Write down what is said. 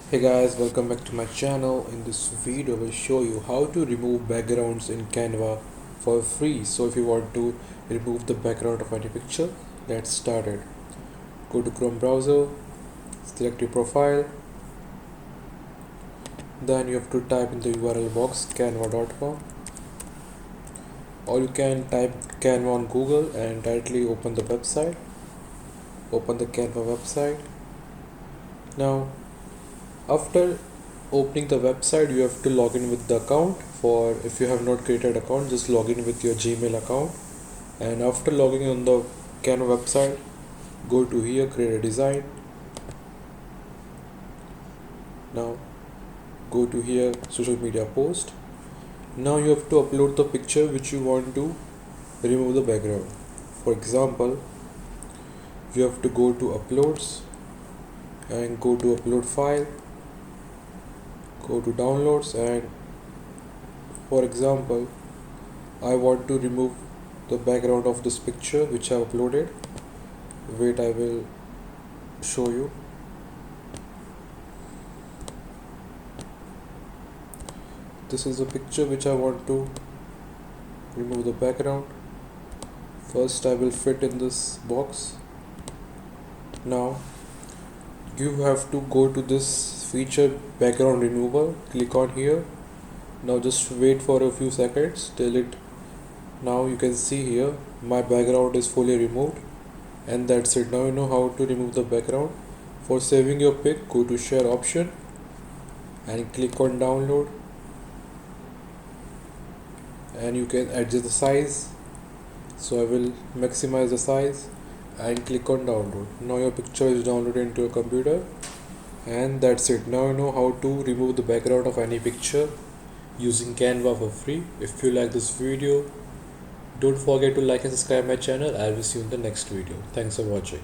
Hey guys, welcome back to my channel. In this video I will show you how to remove backgrounds in Canva for free. So if you want to remove the background of any picture, let's start it. Go to Chrome browser, select your profile, then you have to type in the URL box canva.com, or you can type Canva on Google and directly open the website. Open the Canva website. Now after opening the website, you have to log in with the account. For if you have not created account, just log in with your Gmail account, and after logging on the Canva website, go to here, create a design. Now go to here, social media post. Now you have to upload the picture which you want to remove the background. For example, you have to go to uploads and go to upload file, go to downloads, and for example I want to remove the background of this picture which I uploaded. Wait, I will show you. This is the picture which I want to remove the background. First I will fit in this box. Now you have to go to this feature background remover, click on here. Now just wait for a few seconds till it. Now you can see here my background is fully removed, and that's it. Now you know how to remove the background. For saving your pic, go to share option and click on download, and you can adjust the size. So I will maximize the size and click on download. Now your picture is downloaded into your computer, and that's it. Now you know how to remove the background of any picture using Canva for free. If you like this video, don't forget to like and subscribe my channel. I will see you in the next video. Thanks for watching.